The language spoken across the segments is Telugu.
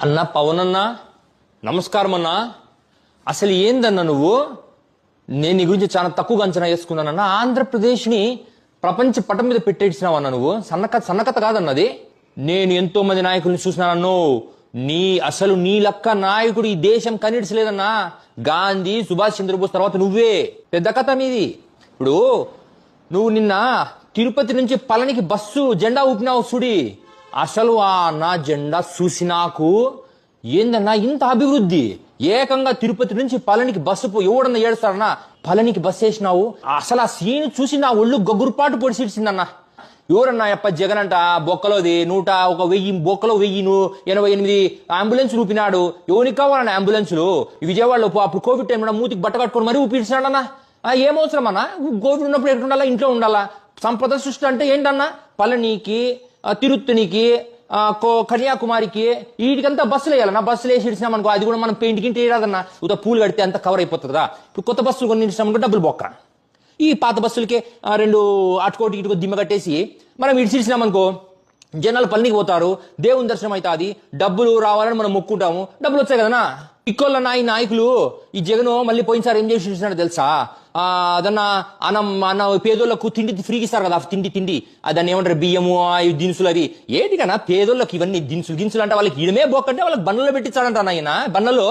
అన్న పవన్ అన్న నమస్కారం అన్నా. అసలు ఏందన్నా నువ్వు? నేను నీ గురించి చాలా తక్కువగా అంచనా వేసుకున్నానన్నా. ఆంధ్రప్రదేశ్ని ప్రపంచ పటం మీద పెట్టేసినావన్నా నువ్వు. సన్నకథ కాదన్నది. నేను ఎంతో మంది నాయకుల్ని చూసినానన్ను. నీ లక్క నాయకుడు ఈ దేశం కనిడ్చలేదన్నా. గాంధీ, సుభాష్ చంద్రబోస్ తర్వాత నువ్వే. పెద్ద కథ మీది. ఇప్పుడు నువ్వు నిన్న తిరుపతి నుంచి పళనికి బస్సు జెండా ఊపినావు చూడి. అసలు నా జెండా చూసి నాకు ఏందన్నా ఇంత అభివృద్ధి. ఏకంగా తిరుపతి నుంచి పళనికి బస్సు ఎవడన్నా ఏడుస్తారన్నా. పళనికి బస్సు వేసినావు. అసలు ఆ సీన్ చూసి నా ఒళ్ళు గగురుపాటు పొడిసిడిచిందన్నా. ఎవరన్నా అప్ప జగన్ అంట బొక్కలోది 1000 బొక్కలో 1088 అంబులెన్స్ ఊపినాడు. ఎవరికి కావాలన్నా అంబులెన్సులు? విజయవాడలో అప్పుడు కోవిడ్ టైంలో మూతికి బట్ట కట్టుకొని మరీ ఊపిడిచినాడన్నా. ఏమవసరం అన్నా? కోవిడ్ ఉన్నప్పుడు ఎక్కడ ఉండాలా? ఇంట్లో ఉండాలా? సంపద సృష్టి అంటే ఏంటన్నా? పళనికి, తిరుత్తనికి, కన్యాకుమారికి వీటికంతా బస్సులు వేయాలన్నా. బస్సులు వేసి ఇచ్చినామనుకో అది కూడా మనం పెయింట్ గింటి వేయరాదన్నా. ఉత పూలు కడితే అంతా కవర్ అయిపోతుంది కదా. ఇప్పుడు కొత్త బస్సులు కొన్ని ఇచ్చినామనుకో డబ్బులు బొక్క. ఈ పాత బస్సులకి 2 అటుకోటి ఇటుకో దిమ్మ కట్టేసి మనం ఇడిచిచ్చినామనుకో జనాలు పళనికి పోతారు. దేవుని దర్శనం అవుతుంది. డబ్బులు రావాలని మనం మొక్కుంటాము. డబ్బులు వచ్చాయి కదనా. ఇక్కోళ్ళ నాయకులు ఈ జగన్ మళ్ళీ పోయినసారి ఏం చేసి ఇచ్చినాడు తెలుసా? అదన్నా అన్న పేదోళ్ళకు తిండి ఫ్రీకి ఇస్తారు కదా. తిండి దాన్ని ఏమంటారు, బియ్యము, దినుసులు. అది ఏంటి కన్నా పేదోళ్ళకి ఇవన్నీ దినుసులు అంటే వాళ్ళకి ఇడమే బొక్కంటే వాళ్ళకి బండ్లలో పెట్టించాడంట ఆయన. బండ్లలో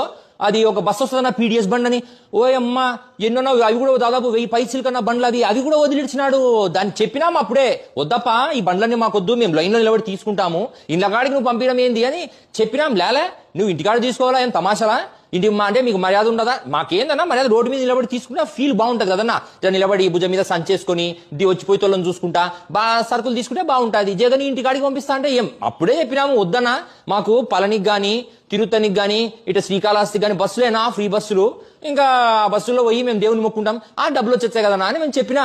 అది ఒక బస్సు వస్తుందన్న పీడిఎస్ బండ్ అని. ఓయమ్మ ఎన్నో అవి కూడా దాదాపు 1000 పైసలు కన్నా బండ్లు అవి కూడా వదిలిచ్చినాడు. దాన్ని చెప్పినాము అప్పుడే, వద్దప్ప ఈ బండ్లన్నీ మాకొద్దు, మేము లైన్లో నిలబడి తీసుకుంటాము, ఇండ్లకాడికి నువ్వు పంపించడం ఏంది అని చెప్పినాం. లేలే నువ్వు ఇంటికాడ తీసుకోవాలా? ఏం తమాషాలా? ఇంటి అంటే మీకు మర్యాద ఉండదా? మాకేందన్నా మర్యాద రోడ్డు మీద నిలబడి తీసుకుంటే ఫీల్ బాగుంటుంది కదన్నా. నిలబడి భుజం మీద సంచేసుకొని వచ్చిపోయి తోళ్ళని చూసుకుంటా సరుకులు తీసుకుంటే బాగుంటుంది. జగన్ ఇంటికాడికి పంపిస్తా అంటే ఏం? అప్పుడే చెప్పినాము వద్దన్నా, మాకు పళనికి గానీ తిరుత్తనికి గానీ ఇటు శ్రీకాళహస్తికి గానీ బస్సులేనా ఫ్రీ బస్సులు. ఇంకా బస్సులో పోయి మేము దేవుని మొక్కుంటాం, ఆ డబ్బులు వచ్చేస్తాయి కదన్నా అని మేము చెప్పినా.